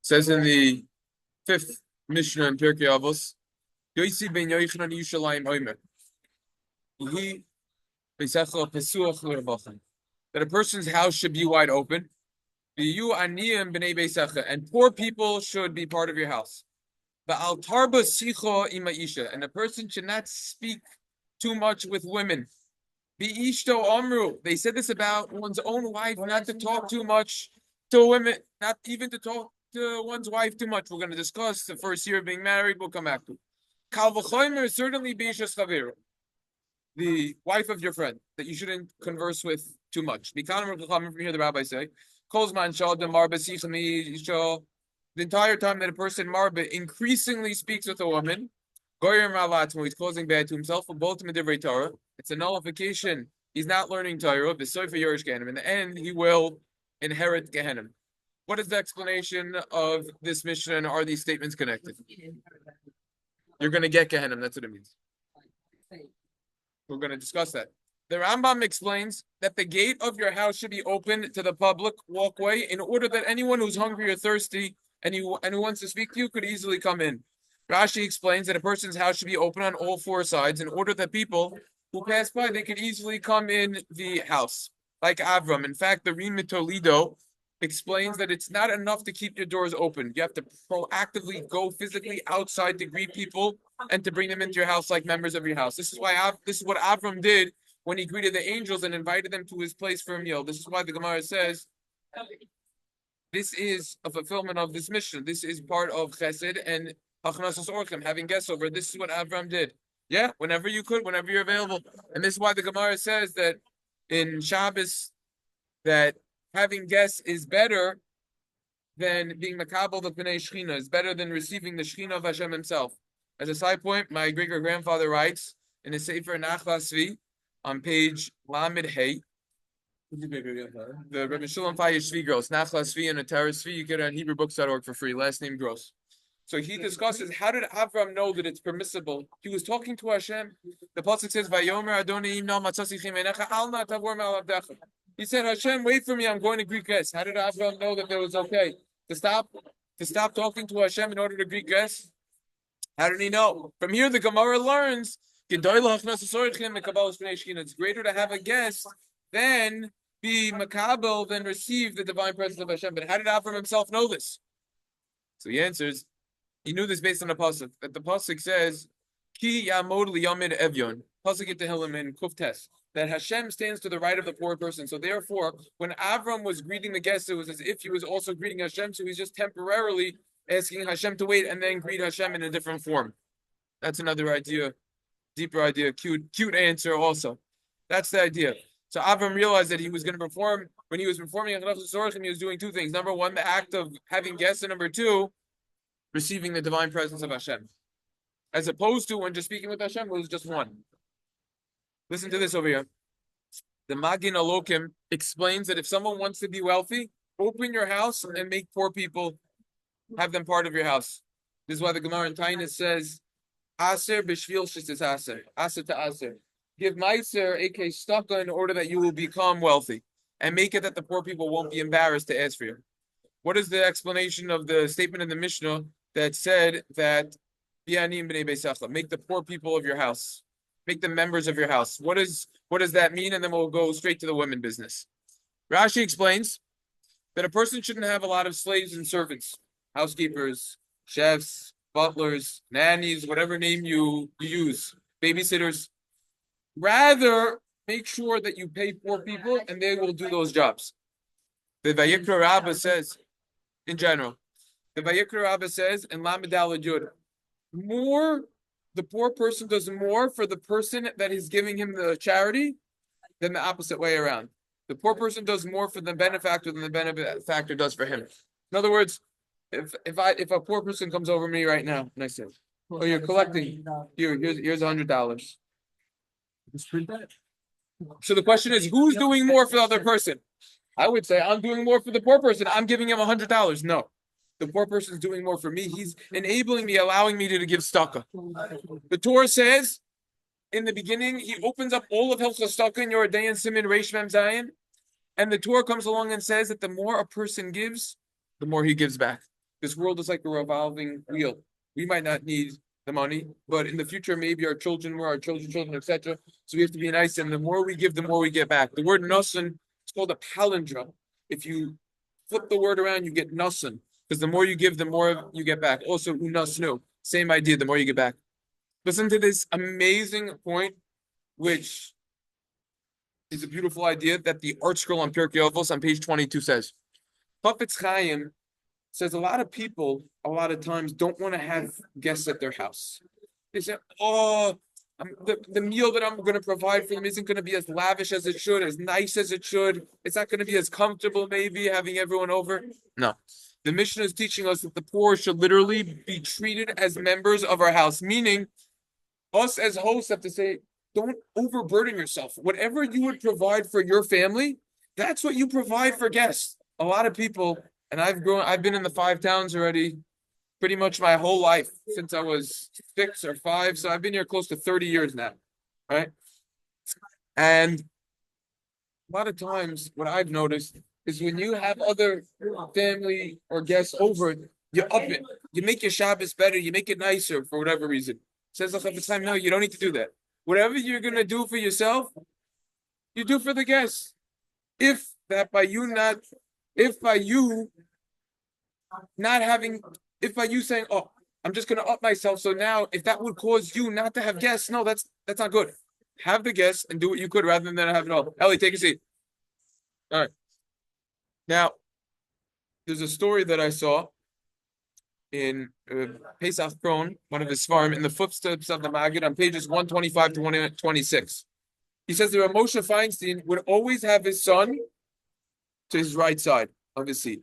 Says in the fifth Mishna in Perkei Avos, Yoisi ben Yochanan Yushalayim Omer. He that a person's house should be wide open. And poor people should be part of your house. And a person should not speak too much with women. They said this about one's own wife, not to talk too much to women, not even to talk to one's wife too much. We're going to discuss the first year of being married. We'll come back to it. Certainly the wife of your friend, that you shouldn't converse with too much. From here, the rabbi say, the entire time that a person marba increasingly speaks with a woman, he's causing bad to himself. It's a nullification. He's not learning Torah. In the end, he will inherit Gehenna. What is the explanation of this mission, and are these statements connected? You're going to get Gehenna. That's what it means. We're going to discuss that. The Rambam explains that the gate of your house should be open to the public walkway in order that anyone who's hungry or thirsty and who wants to speak to you could easily come in. Rashi explains that a person's house should be open on all four sides in order that people who pass by, they could easily come in the house, like Avram. In fact, the Rim Toledo explains that it's not enough to keep your doors open. You have to proactively go physically outside to greet people and to bring them into your house like members of your house. This is what Avram did when he greeted the angels and invited them to his place for a meal. This is why the Gemara says this is a fulfillment of this mission. This is part of Chesed and Hachnasas Orchim, having guests over. This is what Avram did. Yeah, whenever you could, whenever you're available. And this is why the Gemara says that in Shabbos that having guests is better than being makabel the Pnei Shechina, is better than receiving the Shechina of Hashem himself. As a side point, my great-grandfather writes in his Sefer Nachla Svi on page Lamed Hey, the Rebbe Shalom Faya Shvi Gross, Nachla Svi and a Torah Svi, you get it on HebrewBooks.org for free, last name Gross. So he discusses, how did Avram know that it's permissible? He was talking to Hashem. The pasuk says, "Vayomer Adonai imna matzasichem einecha al na tavor me'al avdecha." He said, "Hashem, wait for me. I'm going to greet guests." How did Avram know that it was okay to stop talking to Hashem in order to greet guests? How did he know? From here, the Gemara learns it's greater to have a guest than be makabel, than receive the divine presence of Hashem. But how did Avram himself know this? So he answers, he knew this based on the pasuk. That the pasuk says, "Ki yamod liyamid evyon." Pasuk in Tehillim in Kuftes, that Hashem stands to the right of the poor person. So therefore, when Avram was greeting the guests, it was as if he was also greeting Hashem. So he's just temporarily asking Hashem to wait and then greet Hashem in a different form. That's another idea, deeper idea, cute answer also. That's the idea. So Avram realized that he was going to perform, when he was performing Hachnasas Orchim, he was doing two things. Number one, the act of having guests, and number two, receiving the divine presence of Hashem. As opposed to when just speaking with Hashem, it was just one. Listen to this over here. The Magin Alokim explains that if someone wants to be wealthy, open your house and make poor people, have them part of your house. This is why the Gemara in Tainus says, Aser b'shvil sh'tis aser. Aser to aser. Give meiser, aka staka, in order that you will become wealthy. And make it that the poor people won't be embarrassed to ask for you. What is the explanation of the statement in the Mishnah that said that make the poor people of your house, make them members of your house? What does that mean? And then we'll go straight to the women business. Rashi explains that a person shouldn't have a lot of slaves and servants, housekeepers, chefs, butlers, nannies, whatever name you use, babysitters. Rather, make sure that you pay poor people and they will do those jobs. The Vayikra Rabbah says, in general, the Vayikra Rabbah says, in Lamed Daled Yud, the poor person does more for the person that is giving him the charity than the opposite way around. The poor person does more for the benefactor than the benefactor does for him. In other words, if a poor person comes over me right now and I say, "Oh, you're collecting. Here's $100." Just print that. So the question is, who's doing more for the other person? I would say I'm doing more for the poor person. I'm giving him $100. No, the poor person is doing more for me. He's enabling me, allowing me to give staka. The Torah says, in the beginning, he opens up all of Hilchos Staka in your day and Siman Reish Mem Zayin, and the Torah comes along and says that the more a person gives, the more he gives back. This world is like a revolving wheel. We might not need the money, but in the future, maybe our children will, our children's children, etc. So we have to be nice, and the more we give, the more we get back. The word nasan, it's called a palindrome. If you flip the word around, you get nasan, because the more you give, the more you get back. Also, unasnu, same idea, the more you get back. Listen to this amazing point, which is a beautiful idea that the art scroll on Perkei Avos on page 22 says. Chafetz Chaim says a lot of people, a lot of times, don't want to have guests at their house. They say, oh, the meal that I'm going to provide for them isn't going to be as lavish as it should, as nice as it should. It's not going to be as comfortable, maybe, having everyone over. No. The Mishna is teaching us that the poor should literally be treated as members of our house, meaning us as hosts have to say, don't overburden yourself. Whatever you would provide for your family, that's what you provide for guests. A lot of people, and I've been in the 5 towns already pretty much my whole life since I was 6 or 5. So I've been here close to 30 years now, right? And a lot of times what I've noticed is when you have other family or guests over, you up it. You make your Shabbos better. You make it nicer for whatever reason. Says the Chafetz Chaim, no, you don't need to do that. Whatever you're going to do for yourself, you do for the guests. If by you saying, oh, I'm just going to up myself. So now if that would cause you not to have guests, no, that's not good. Have the guests and do what you could rather than have it all. Ellie, take a seat. All right. Now, there's a story that I saw in Pesach Kron, one of his farm, in the footsteps of the Maggid on pages 125 to 126. He says that Moshe Feinstein would always have his son to his right side of his seat,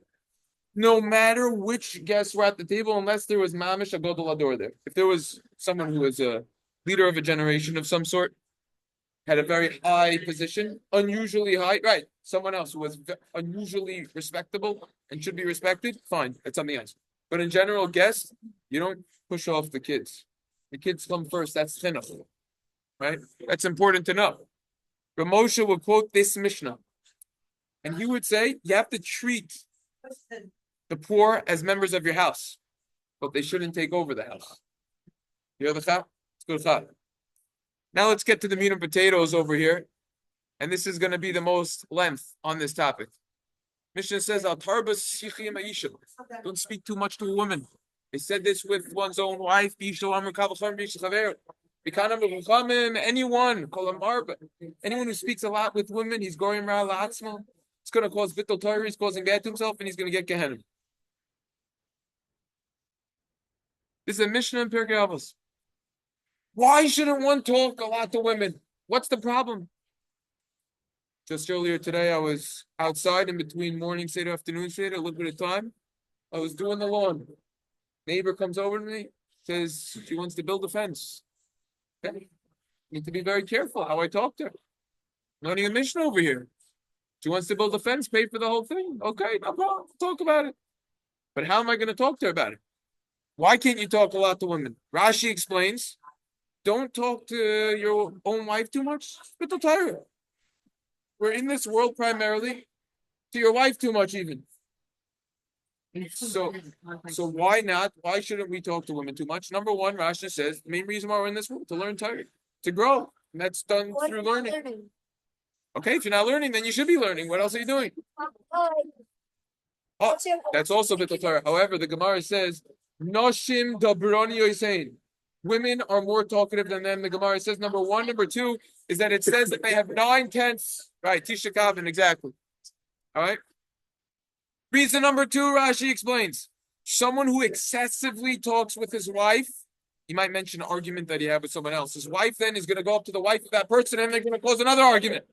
no matter which guests were at the table, unless there was Mamish Agodol Ador there. If there was someone who was a leader of a generation of some sort, had a very high position, unusually high, right? Someone else who was unusually respectable and should be respected, fine, that's something else. But in general, guests, you don't push off the kids. The kids come first. That's chinuch, right? That's important to know. But Moshe would quote this Mishnah, and he would say, you have to treat the poor as members of your house, but they shouldn't take over the house. You hear the chap? Let's go to chap. Now let's get to the meat and potatoes over here, and this is going to be the most length on this topic. Mishna says, don't speak too much to a woman. They said this with one's own wife. Anyone who speaks a lot with women, he's going around la'atzmo. It's going to cause bittul Torah, he's causing bad to himself, and he's going to get Gehenna. This is a Mishna in Perkei Avos. Why shouldn't one talk a lot to women? What's the problem? Just earlier today, I was outside in between morning Seder, afternoon Seder, a little bit of time. I was doing the lawn. Neighbor comes over to me, says she wants to build a fence. Okay. Need to be very careful how I talk to her. Learning a mission over here. She wants to build a fence, pay for the whole thing. Okay, no problem. Talk about it. But how am I going to talk to her about it? Why can't you talk a lot to women? Rashi explains, don't talk to your own wife too much. Bittul Torah. We're in this world primarily to your wife too much even. So why not? Why shouldn't we talk to women too much? Number one, Rashi says, the main reason why we're in this world, to learn Torah, to grow. And that's done through learning. Okay, if you're not learning, then you should be learning. What else are you doing? Oh, that's also Bittul Torah. However, the Gemara says, Noshim dabroni yosein. Women are more talkative than them. The Gemara says, number one. Number two is that it says that they have 9/10. Right, Tisha Kavin, exactly. All right. Reason number two, Rashi explains. Someone who excessively talks with his wife, he might mention an argument that he had with someone else. His wife then is going to go up to the wife of that person and they're going to cause another argument.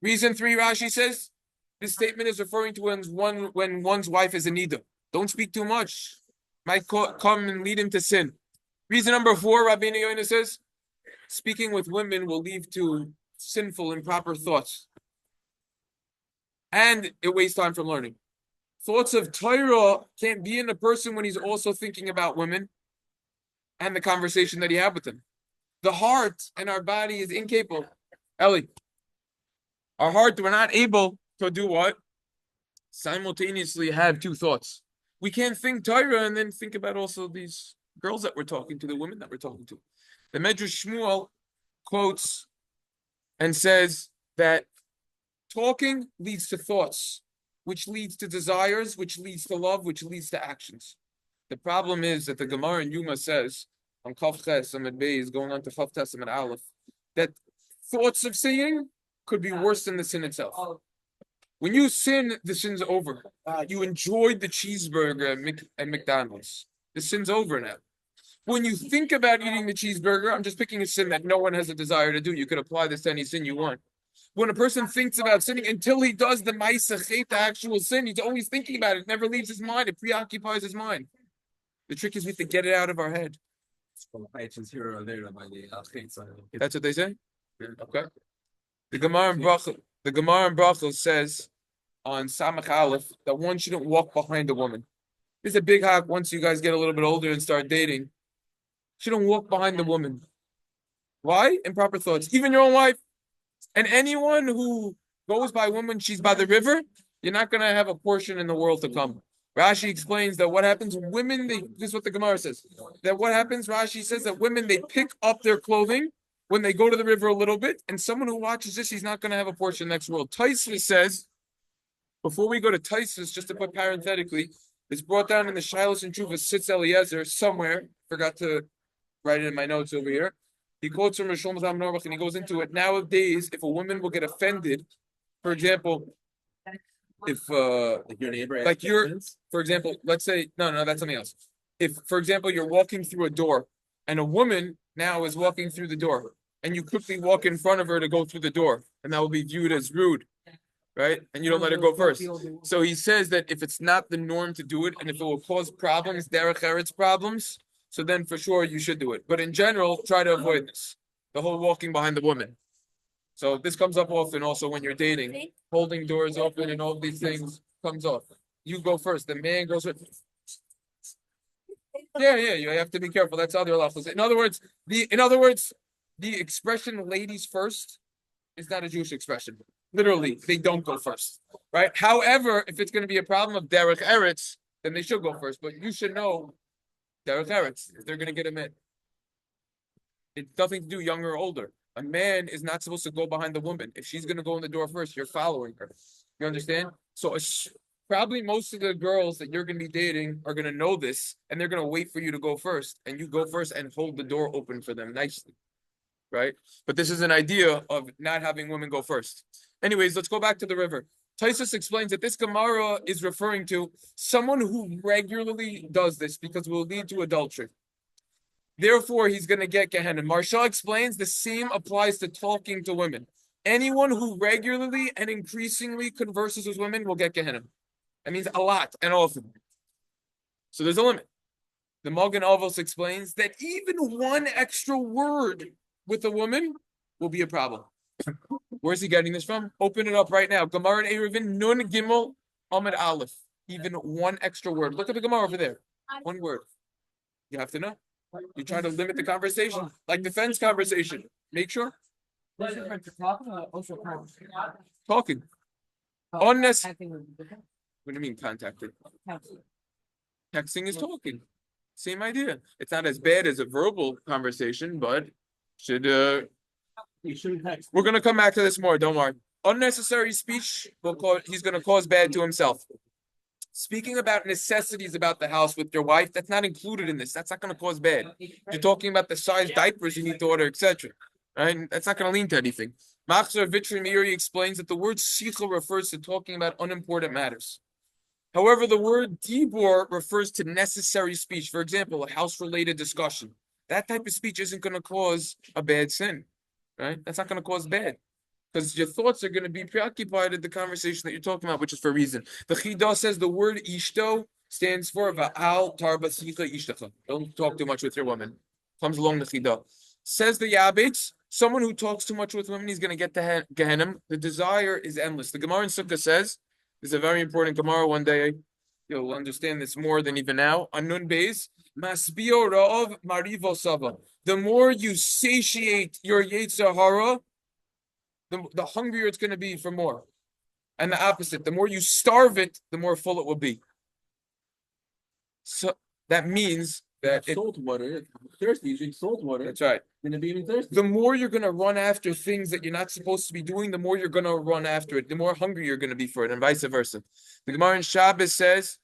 Reason three, Rashi says, this statement is referring to when one's wife is a nida. Don't speak too much. Might come and lead him to sin. Reason number four, Rabbeinu Yonah says, speaking with women will lead to sinful, improper thoughts. And it wastes time from learning. Thoughts of Torah can't be in a person when he's also thinking about women and the conversation that he had with them. The heart and our body is incapable. Ellie, our heart, we're not able to do what? Simultaneously have two thoughts. we can't think Torah and then think about also these girls that we're talking to, the women that we're talking to. The Medrash Shmuel quotes and says that talking leads to thoughts, which leads to desires, which leads to love, which leads to actions. The problem is that the Gemara in Yuma says on Chav Ches Amud Beis, going on to Chav Tes Amud Aleph, that thoughts of sinning could be worse than the sin itself. When you sin, the sin's over. You enjoyed the cheeseburger at McDonald's. The sin's over now. When you think about eating the cheeseburger, I'm just picking a sin that no one has a desire to do. You could apply this to any sin you want. When a person thinks about sinning, until he does the ma'aseh chet, the actual sin, he's always thinking about it. It never leaves his mind. It preoccupies his mind. The trick is we have to get it out of our head. That's what they say? Okay. The Gemara in Brachos says on Samach Aleph that one shouldn't walk behind a woman. This is a big hack once you guys get a little bit older and start dating. Shouldn't walk behind the woman. Why? Improper thoughts. Even your own wife. And anyone who goes by a woman, she's by the river, you're not going to have a portion in the world to come. Rashi explains that what happens, women, this is what the Gemara says, that what happens, Rashi says that women, they pick up their clothing when they go to the river a little bit, and someone who watches this, he's not going to have a portion in the next world. Taisvis says, before we go to Taisvis, just to put parenthetically, it's brought down in the Shilos and Chuvas, Sitz Eliezer, somewhere, forgot to write it in my notes over here. He quotes from Rishon Mazam Norbach, and he goes into it. Nowadays, if a woman will get offended, for example, if your neighbor, like for example, let's say, no, that's something else. If, for example, you're walking through a door, and a woman now is walking through the door, and you quickly walk in front of her to go through the door, and that will be viewed as rude, right? And you don't let her go first. So he says that if it's not the norm to do it, and if it will cause problems, derech eretz problems, so then for sure you should do it. But in general, try to avoid this. The whole walking behind the woman. So this comes up often also when you're dating. Holding doors open and all these things comes off. You go first. The man goes first. Yeah, you have to be careful. That's other halachos. In other words, the expression ladies first is not a Jewish expression. Literally, they don't go first. Right? However, if it's going to be a problem of derech eretz, then they should go first. But you should know derech eretz, if they're going to get a in. It's nothing to do younger or older. A man is not supposed to go behind the woman. If she's going to go in the door first, you're following her. You understand? So probably most of the girls that you're going to be dating are going to know this, and they're going to wait for you to go first. And you go first and hold the door open for them nicely. Right? But this is an idea of not having women go first. Anyways, let's go back to the river. Taisus explains that this Gemara is referring to someone who regularly does this because it will lead to adultery. Therefore, he's going to get Gehenna. Marsha explains the same applies to talking to women. Anyone who regularly and increasingly converses with women will get Gehenna. That means a lot and often. So there's a limit. The Perkei Avos explains that even one extra word with a woman will be a problem. Where's he getting this from? Open it up right now. Gemara and Eruvin, Nun Gimel Amud Aleph. Even one extra word. Look at the Gemara over there. One word. You have to know. You try to limit the conversation, like defense conversation. Make sure. Talking. Unnecessary. What do you mean contacting? Texting is talking. Same idea. It's not as bad as a verbal conversation, but should we're gonna come back to this more. Don't worry. Unnecessary speech he's gonna cause bad to himself. Speaking about necessities about the house with your wife, that's not included in this. That's not going to cause bad. You're talking about the size diapers you need to order, etc. Right? That's not going to lean to anything. Machzor Vitri Meiri explains that the word sicha refers to talking about unimportant matters. However, the word dibor refers to necessary speech. For example, a house-related discussion. That type of speech isn't going to cause a bad sin. Right? That's not going to cause bad. Because your thoughts are going to be preoccupied in the conversation that you're talking about, which is for a reason. The Chidah says the word ishto stands for va'al tarba sicha ishtacha. Don't talk too much with your woman. Comes along the Chidah. Says the Yabitz, someone who talks too much with women, he's going to get to Gehenna. The desire is endless. The Gemara in Sukkah says, this is a very important Gemara one day. You'll understand this more than even now. Anun Beis, masbio ra'ov marivo sava. The more you satiate your Yetzer Hara, the hungrier it's going to be for more. And the opposite, the more you starve it, the more full it will be. So that means that salt water. If you're thirsty, you drink salt water. That's right. Then it'll be even thirsty. The more you're gonna run after things that you're not supposed to be doing, the more you're gonna run after it, the more hungry you're gonna be for it, and vice versa. The Gemara in Shabbos says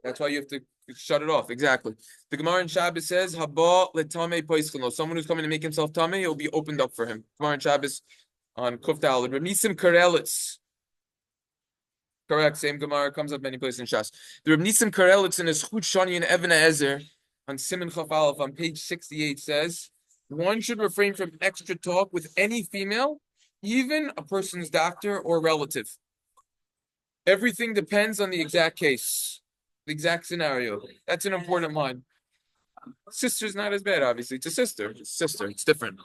that's why you have to shut it off. Exactly. The Gemara in Shabbos says, Haba letame poischeno. Someone who's coming to make himself tame, it will be opened up for him. Gemara in Shabbos on Kuf Daled. Remisim Karelitz. Correct. Same Gemara comes up many places in Shas. The Remisim Karelitz in his Chut Shani and Even Ezer on Siman Chaf Aleph on page 68 says, one should refrain from extra talk with any female, even a person's doctor or relative. Everything depends on the exact case. The exact scenario. That's an important line. Sister's not as bad, obviously. It's a sister. It's a sister. It's different.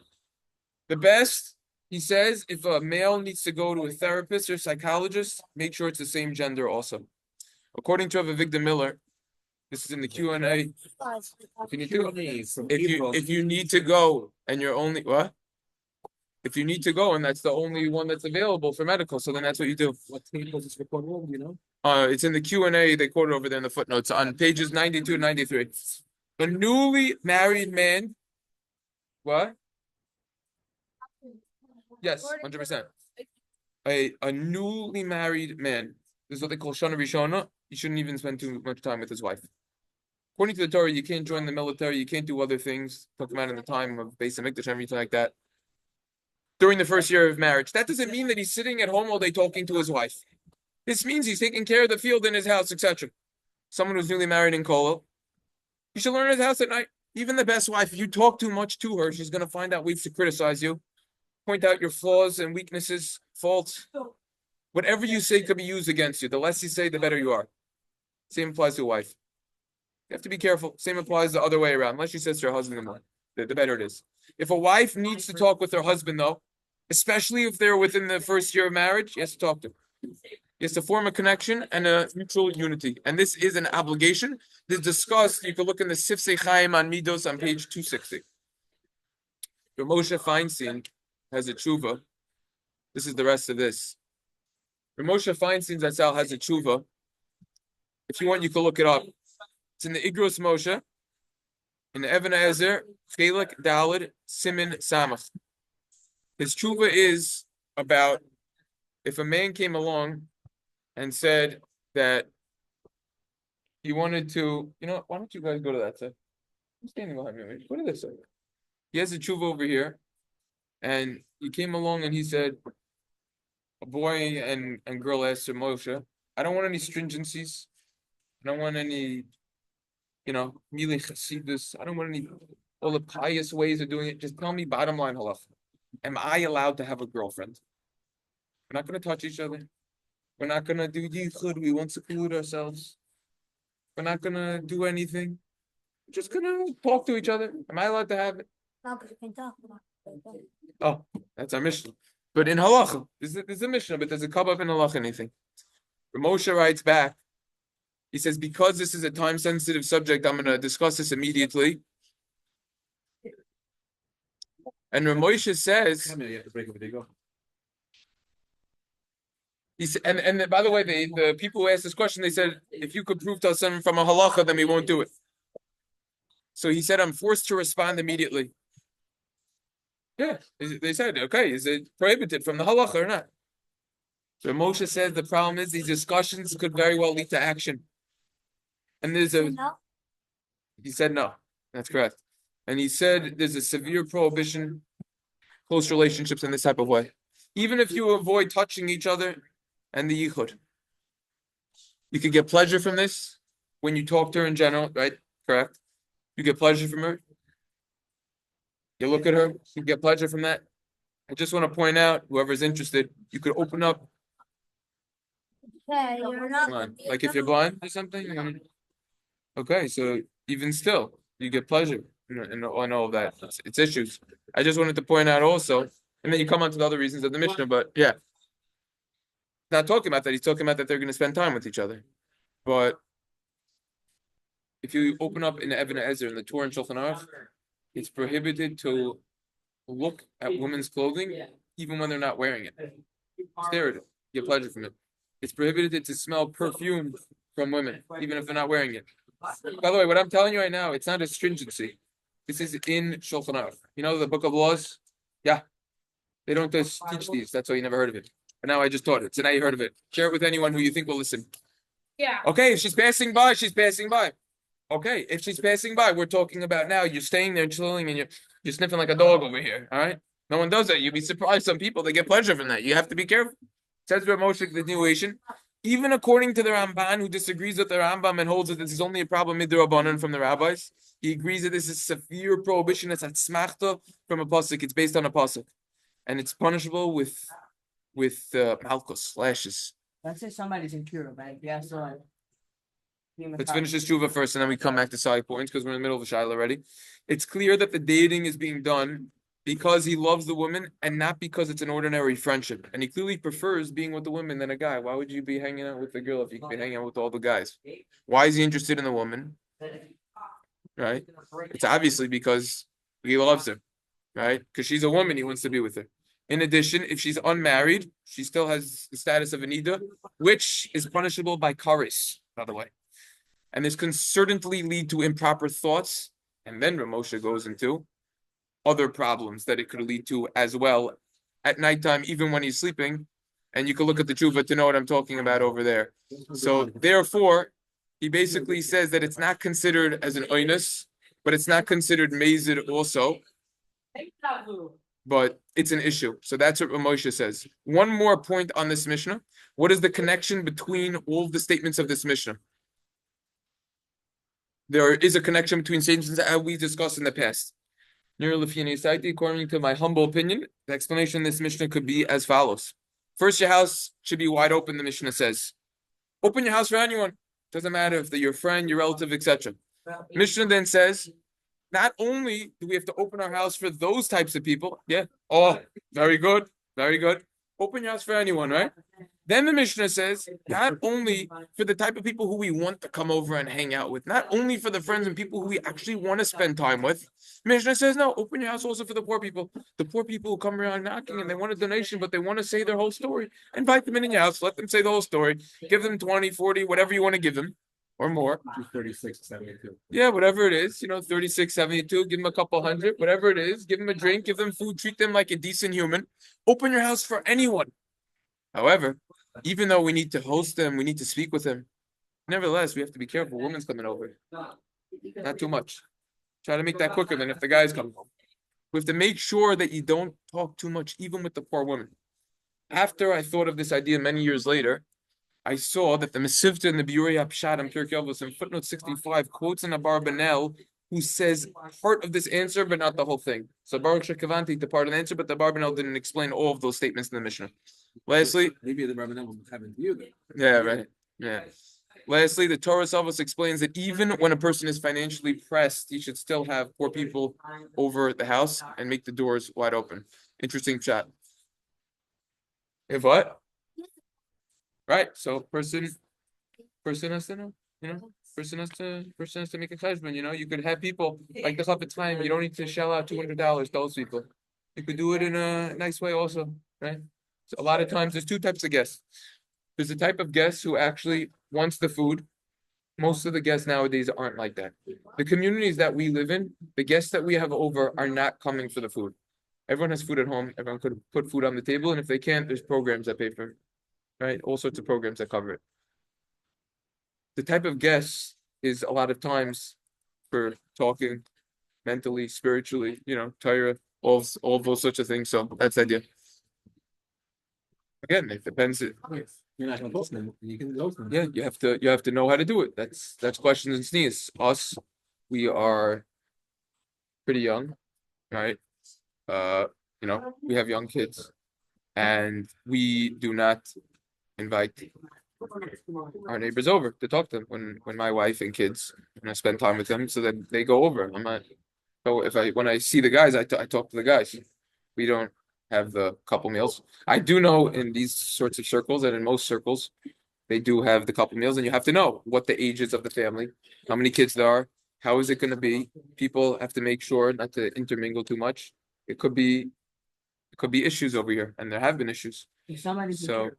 The best, he says, if a male needs to go to a therapist or psychologist, make sure it's the same gender also. According to Avigdor Miller, this is in the Q&A. If you need to go and you're only what? If you need to go and that's the only one that's available for medical, so then that's what you do. What table is for Cornwall, you know? It's in the Q&A. They quote it over there in the footnotes on pages 92 and 93. A newly married man. What? Yes, 100%. A newly married man. This is what they call Shana Rishona. You shouldn't even spend too much time with his wife. According to the Torah, you can't join the military. You can't do other things. Talk about in the time of Beis Hamikdash and everything like that. During the first year of marriage. That doesn't mean that he's sitting at home all day talking to his wife. This means he's taking care of the field in his house, etc. Someone who's newly married in Kollel, you should learn his house at night. Even the best wife, if you talk too much to her, she's going to find out ways to criticize you, point out your flaws and weaknesses, faults. Whatever you say could be used against you. The less you say, the better you are. Same applies to a wife. You have to be careful. Same applies the other way around. Unless she says to her husband, the better it is. If a wife needs to talk with her husband, though, especially if they're within the first year of marriage, he has to talk to him. He has to form a connection and a mutual unity. And this is an obligation. This is discussed. You can look in the Sifsei Chaim on Midos on page 260. Your Moshe Feinstein has a tshuva. This is the rest of this. Your Moshe Feinstein Zatzal has a tshuva. If you want, you can look it up. It's in the Igros Moshe, in the Even Ezer, Chelik Daled Simin Samach. His tshuva is about if a man came along and said that he wanted to, why don't you guys go to that side? I'm standing behind me. Go to this side. He has a tshuva over here, and he came along and he said, a boy and girl asked her, Moshe, I don't want any stringencies. I don't want any, mili chasidus. I don't want any, all the pious ways of doing it. Just tell me bottom line halacha. Am I allowed to have a girlfriend? We're not going to touch each other. We're not going to do yichud. We won't seclude ourselves. We're not going to do anything. We're just going to talk to each other. Am I allowed to have it? No, because you can talk about it. Oh, that's our Mishnah. But in halacha, there's a Mishnah, but there's a kabbalah in halacha anything. Moshe writes back. He says, because this is a time-sensitive subject, I'm going to discuss this immediately. And Moshe says, he said, and by the way, the people who asked this question, they said, if you could prove to us something from a halacha, then we won't do it. So he said, I'm forced to respond immediately. Yeah, they said, okay, is it prohibited from the halacha or not? So Moshe says the problem is these discussions could very well lead to action. And there's a, No. he said no, that's correct. And he said there's a severe prohibition, close relationships in this type of way. Even if you avoid touching each other and the yichud. You could get pleasure from this when you talk to her in general, right? Correct? You get pleasure from her. You look at her, you get pleasure from that. I just want to point out, whoever's interested, you could open up. Okay, you're not. Come on. Like if you're blind or something. Okay, so even still, you get pleasure in all of that. It's issues. I just wanted to point out also, and then you come on to the other reasons of the Mishnah, but yeah. Not talking about that, he's talking about that they're going to spend time with each other. But if you open up in the Even Ezer, in the Torah and Shulchan Aruch, it's prohibited to look at women's clothing even when they're not wearing it. Stare at it, get pleasure from it. It's prohibited to smell perfume from women, even if they're not wearing it. By the way, what I'm telling you right now, it's not a stringency. This is in Shulchan Aruch. You know the Book of Laws? Yeah. They don't just teach these. That's why you never heard of it. But now I just taught it. So now you heard of it. Share it with anyone who you think will listen. Yeah. Okay, if she's passing by, she's passing by. Okay, if she's passing by, we're talking about now. You're staying there chilling and you're sniffing like a dog over here. All right? No one does that. You'd be surprised. Some people they get pleasure from that. You have to be careful. Says Rav Moshe continuation. Even according to the Ramban, who disagrees with the Rambam and holds that this is only a problem midrabanan from the rabbis, he agrees that this is severe prohibition. It's atzmachta from a pasuk. It's based on a pasuk, and it's punishable with malchus lashes. Let's say somebody's in kiruv, right? Yeah, so Let's finish this tshuva first, and then we come back to side points because we're in the middle of the shaila already. It's clear that the dating is being done because he loves the woman and not because it's an ordinary friendship. And he clearly prefers being with the woman than a guy. Why would you be hanging out with the girl if you can be hanging out with all the guys? Why is he interested in the woman? Right? It's obviously because he loves her, right? Because she's a woman, he wants to be with her. In addition, if she's unmarried, she still has the status of an ida, which is punishable by karis, by the way. And this can certainly lead to improper thoughts. And then Ramosha goes into other problems that it could lead to as well at nighttime, even when he's sleeping. And you can look at the tshuva to know what I'm talking about over there. So therefore, he basically says that it's not considered as an oinus, but it's not considered mazid also. But it's an issue. So that's what Ramosha says. One more point on this Mishnah. What is the connection between all of the statements of this Mishnah? There is a connection between statements that we discussed in the past. According to my humble opinion, the explanation of this Mishnah could be as follows. First, your house should be wide open, the Mishnah says. Open your house for anyone. Doesn't matter if they're your friend, your relative, etc. Mishnah then says, not only do we have to open our house for those types of people, yeah, oh, very good, very good. Open your house for anyone, right? Then the Mishnah says, not only for the type of people who we want to come over and hang out with, not only for the friends and people who we actually want to spend time with. Mishnah says, no, open your house also for the poor people. The poor people who come around knocking and they want a donation, but they want to say their whole story. Invite them in your house, let them say the whole story. Give them 20, 40, whatever you want to give them, or more. 36, 72. Yeah, whatever it is, 36, 72, give them a couple hundred, whatever it is, give them a drink, give them food, treat them like a decent human. Open your house for anyone. However, even though we need to host them, we need to speak with them, nevertheless, we have to be careful. Women's coming over. Not too much. Try to make that quicker than if the guy's coming home. We have to make sure that you don't talk too much, even with the poor women. After I thought of this idea many years later, I saw that the Mesivta and the Biurei Apshat and Perkei Avos in footnote 65 quotes an Abarbanel who says part of this answer, but not the whole thing. So Baruch Shekavanti the part of the answer, but the Abarbanel didn't explain all of those statements in the Mishnah. Lastly, maybe the Rabbanel was having you then. Yeah, right. Yeah. Lastly, the Torah Avos explains that even when a person is financially pressed, he should still have poor people over the house and make the doors wide open. Interesting chat. If what? Right. So person has to know, person has to make a judgment. You could have people like the Chafetz Chaim. You don't need to shell out $200 to those people. You could do it in a nice way also, right? So a lot of times there's two types of guests. There's a type of guest who actually wants the food. Most of the guests nowadays aren't like that. The communities that we live in, the guests that we have over are not coming for the food. Everyone has food at home. Everyone could put food on the table. And if they can't, there's programs that pay for it, right? All sorts of programs that cover it. The type of guest is a lot of times for talking mentally, spiritually, Torah, all those sorts of things. So that's the idea. Again, it depends. You're not going to host them. You can host them. Yeah, you have to know how to do it. That's questions and sneeze. Us, we are pretty young, right? We have young kids, and we do not invite our neighbors over to talk to them when my wife and kids spend time with them, so that they go over. I'm not. So when I see the guys, I talk to the guys. We don't have the couple meals. I do know in these sorts of circles and in most circles, they do have the couple meals, and you have to know what the ages of the family, how many kids there are, how is it going to be. People have to make sure not to intermingle too much. It could be issues over here, and there have been issues. If somebody's in So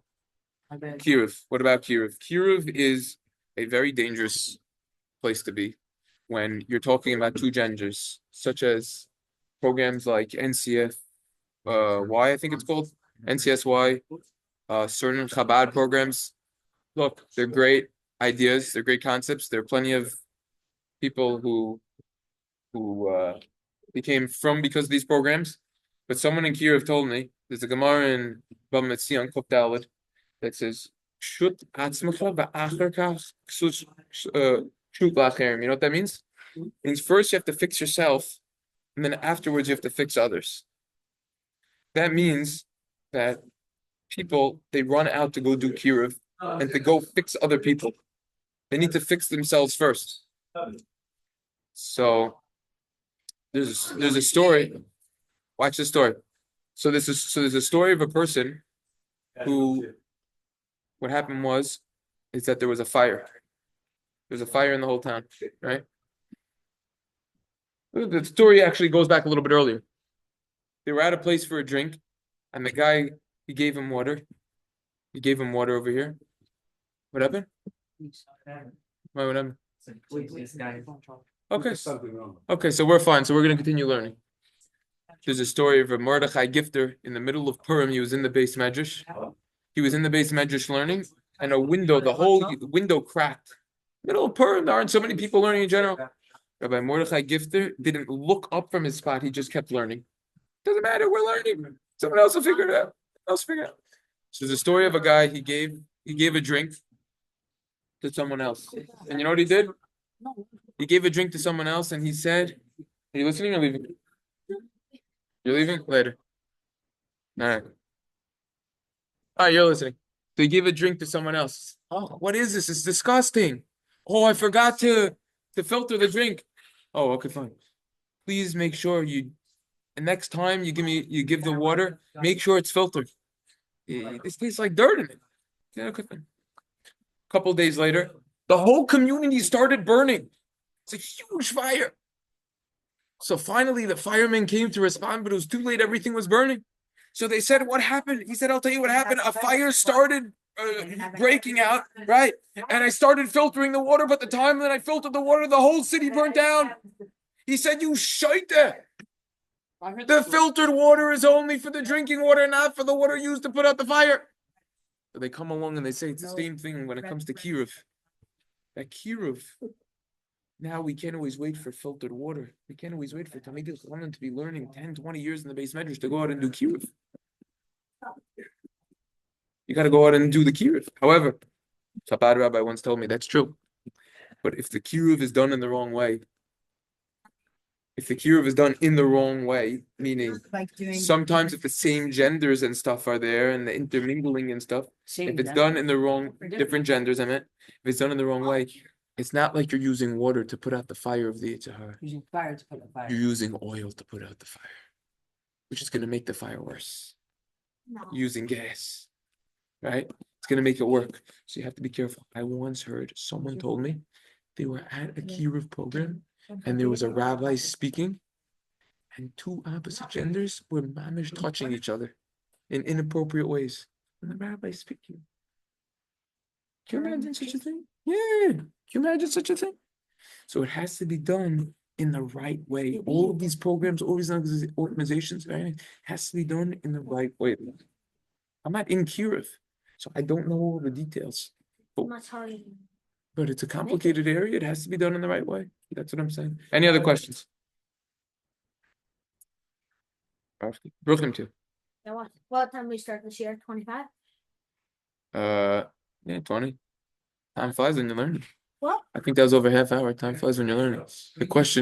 kiruv, kiruv. What about kiruv? Kiruv is a very dangerous place to be when you're talking about two genders, such as programs like NCF Y, I think it's called NCSY, certain Chabad programs. Look, they're great ideas, they're great concepts. There are plenty of people who became from because of these programs. But someone in kiruv told me there's a Gemara in Bava Metzia on Kuf Daled that says "Shut atzmecha va'achar kach shut lacherim." You know what that means? It means first you have to fix yourself, and then afterwards you have to fix others. That means that people, they run out to go do kiruv and to go fix other people. They need to fix themselves first. So there's a story. Watch the story. So there's a story of a person who, what happened is that there was a fire. There's a fire in the whole town, right? The story actually goes back a little bit earlier. They were at a place for a drink, and the guy, he gave him water. He gave him water over here. What happened? Why, what happened? Okay. Okay, so we're fine. So we're going to continue learning. There's a story of a Mordechai gifter in the middle of Purim. He was in the Beis Medrash. He was in the Beis Medrash learning, and the whole window cracked. Middle of Purim, there aren't so many people learning in general. Rabbi Mordechai Gifter didn't look up from his spot. He just kept learning. Doesn't matter. We're learning. Someone else will figure it out. So there's a story of a guy. He gave a drink to someone else, and you know what he did? He gave a drink to someone else, and he said, "Are you listening or leaving? You're leaving later. All right. All right, you're listening." So he gave a drink to someone else. Oh, what is this? It's disgusting. Oh, I forgot to filter the drink. Oh, okay, fine. Please make sure the next time you give the water, make sure it's filtered. This tastes like dirt in it. Yeah, okay, fine. A couple of days later, the whole community started burning. It's a huge fire. So finally, the firemen came to respond, but it was too late. Everything was burning. So they said, "What happened?" He said, "I'll tell you what happened. A fire started breaking out, right? And I started filtering the water, but the time that I filtered the water, the whole city burnt down." He said, "You shaita. The filtered water is only for the drinking water, not for the water used to put out the fire." So they come along and they say it's the same thing when it comes to kiruv. That kiruv, now we can't always wait for filtered water. We can't always wait for Talmidei Chachamim to be learning 10, 20 years in the Beis Medrash to go out and do kiruv. You got to go out and do the kiruv. However, Chabad Rabbi once told me that's true. But if the kiruv is done in the wrong way, meaning sometimes if the same genders and stuff are there and the intermingling and stuff, if it's done in the wrong, different genders, if it's done in the wrong way, it's not like you're using water to put out the fire of the Yitzhar. Using fire to put the fire. You're using oil to put out the fire, which is going to make the fire worse. No. Using gas, right? It's going to make it work. So you have to be careful. I once heard someone told me they were at a kiruv program and there was a rabbi speaking and two opposite genders were mamish touching each other in inappropriate ways. And the rabbi's speaking. Can you imagine such a thing? Yeah. Can you imagine such a thing? So it has to be done in the right way. All of these programs, all these organizations, right, has to be done in the right way. I'm not in kiruv, so I don't know all the details. But it's a complicated area. It has to be done in the right way. That's what I'm saying. Any other questions? Brooklyn too. What time we start this year? 25? Yeah, 20. Time flies when you're learning. What? I think that was over half hour. Time flies when you're learning. The question